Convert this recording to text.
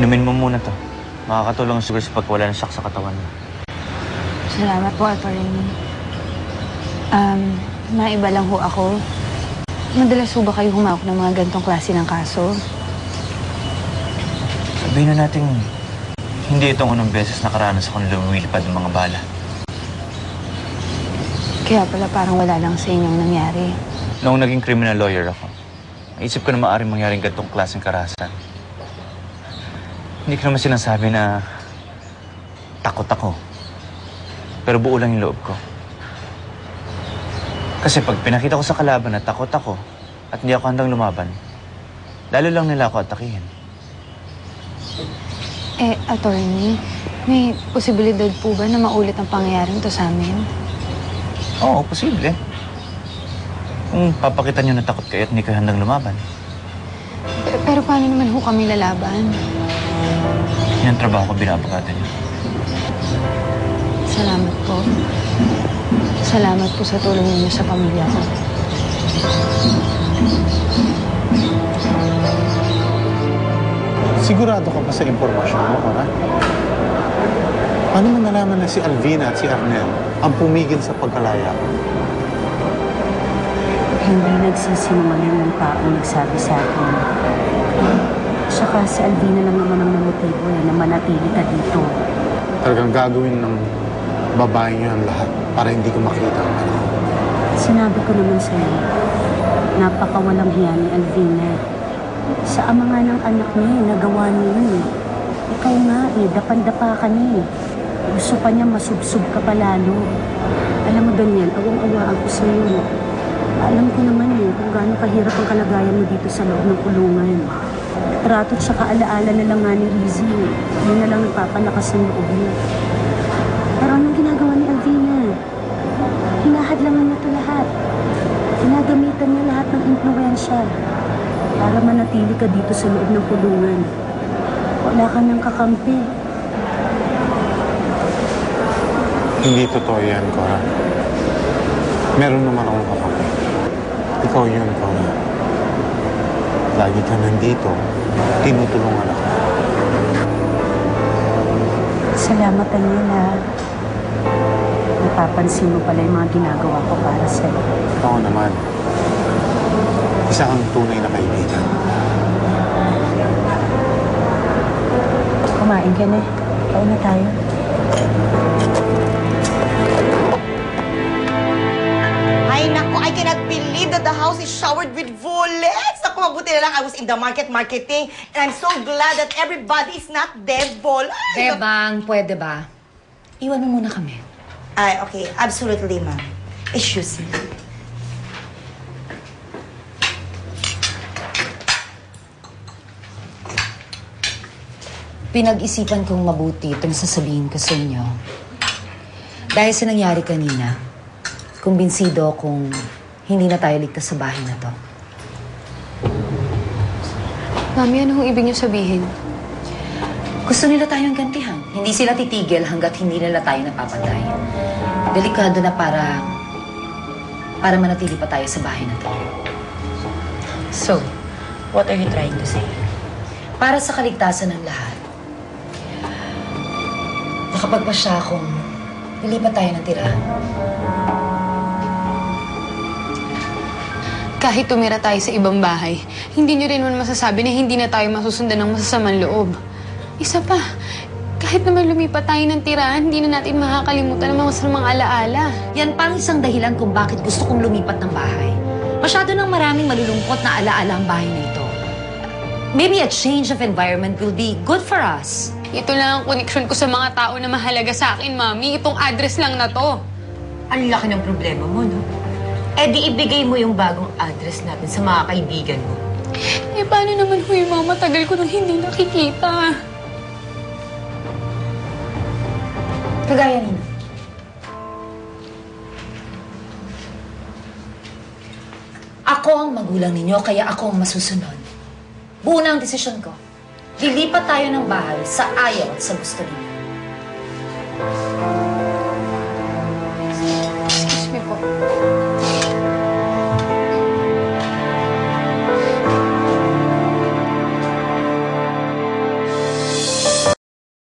Inumin mo muna to. Makakatulong siguro sa pagwala ng shock sa katawan mo. Salamat po, Atty. Naiba lang ho ako. Madalas ho ba kayo humawak ng mga ganitong klase ng kaso? Sabihin na natin, hindi itong unang beses nakaranas akong lumilipad ng mga bala. Kaya pala parang wala lang sa inyong nangyari. Noong naging criminal lawyer ako, naisip ko na maaaring mangyaring ganitong klaseng karahasan. Hindi ko naman sinasabi na takot ako. Pero buo lang yung loob ko. Kasi pag pinakita ko sa kalaban na takot ako at hindi ako handang lumaban, lalo lang nila ako atakihin. Attorney, may posibilidad po ba na maulit ang pangyayaring to sa amin? Oo, posible. Kung papakita niyo na takot kayo at hindi kayo handang lumaban. Pero paano naman ho kami lalaban? Yan ang trabaho ko binabagatan niyo. Salamat po. Salamat po sa tulong ninyo sa pamilya ko. Sigurado ka ba sa impormasyon mo, Cora? Paano mo nalaman na si Alvina at si Arnel ang pumigil sa pagkalaya ko? Hindi nagsisinungaling ng taong nagsabi sa akin. Saka si Alvina lang naman ang namotibo na manatili ka dito. Talagang gagawin ng babae niyo ang lahat para hindi ko makita ang anak ko. Sinabi ko naman sa'yo, napakawalang hiya ni Alvina. Sa ama nga ng anak niya, nagawa niya yun eh. Ikaw nga dapan-dapa ka niya eh. Gusto pa niya masubsob ka pa lalo. Alam mo ganyan, awang-awaan ko sa'yo. Alam ko naman kung gaano kahirap ang kalagayan mo dito sa loob ng kulungan. Trato at saka alaala na lang nga ni Rizzy. Yun na lang nagpapalakas ng loob niya. Pero anong ginagawa ni Alvina? Hinahadlangan niya ito lahat. Ginagamitan niya lahat ng impluensya para manatili ka dito sa loob ng kulungan. Wala ka nang kakampi. Hindi totoo yan, Cora. Meron naman akong kakampi. Ikaw yun, Cora. Lagi ka nandito, tinutulungan ako. Salamat, Daniela. Napapansin mo pala yung mga ginagawa ko para sa'yo. Oo naman. Isa kang tunay na kaibigan. Kumain ka na. Kain na tayo. Ay, naku, I cannot believe that the house is showered with bullets. Naku, mabuti na lang I was in the marketing. And I'm so glad that everybody is not devil. Ay, Bebang, pwede ba? Iwan mo muna kami. Ay, okay. Absolutely, ma'am. Excuse me. Pinag-isipan kong mabuti itong sasabihin ko sa inyo. Dahil sa nangyari kanina, kumbinsido akong hindi na tayo ligtas sa bahay na to. Mami, ano hong ibig niyo sabihin? Gusto nila tayong gantihan. Hindi sila titigil hanggat hindi nila tayo napapatay. Delikado na para manatili pa tayo sa bahay na to. So, what are you trying to say? Para sa kaligtasan ng lahat, nakapagpasya akong ilipat tayo ng tirahan. Kahit tumira tayo sa ibang bahay, hindi niyo rin man masasabi na hindi na tayo masusundan ng masasamang loob. Isa pa, kahit naman lumipat tayo ng tirahan, hindi na natin makakalimutan ang mga masamang alaala. Yan pang isang dahilan kung bakit gusto kong lumipat ng bahay. Masyado nang maraming malulungkot na alaala ang bahay na ito. Maybe a change of environment will be good for us. Ito lang ang koneksyon ko sa mga tao na mahalaga sa akin, Mami. Itong address lang na to. Ang laki ng problema mo, no? Eh di ibigay mo yung bagong address natin sa mga kaibigan mo. Paano naman ho yung mga matagal ko nang hindi nakikita? Kagaya nina. Ako ang magulang ninyo, kaya ako ang masusunod. Buo na ang desisyon ko. Lilipat tayo ng bahay sa ayaw at sa gusto ninyo.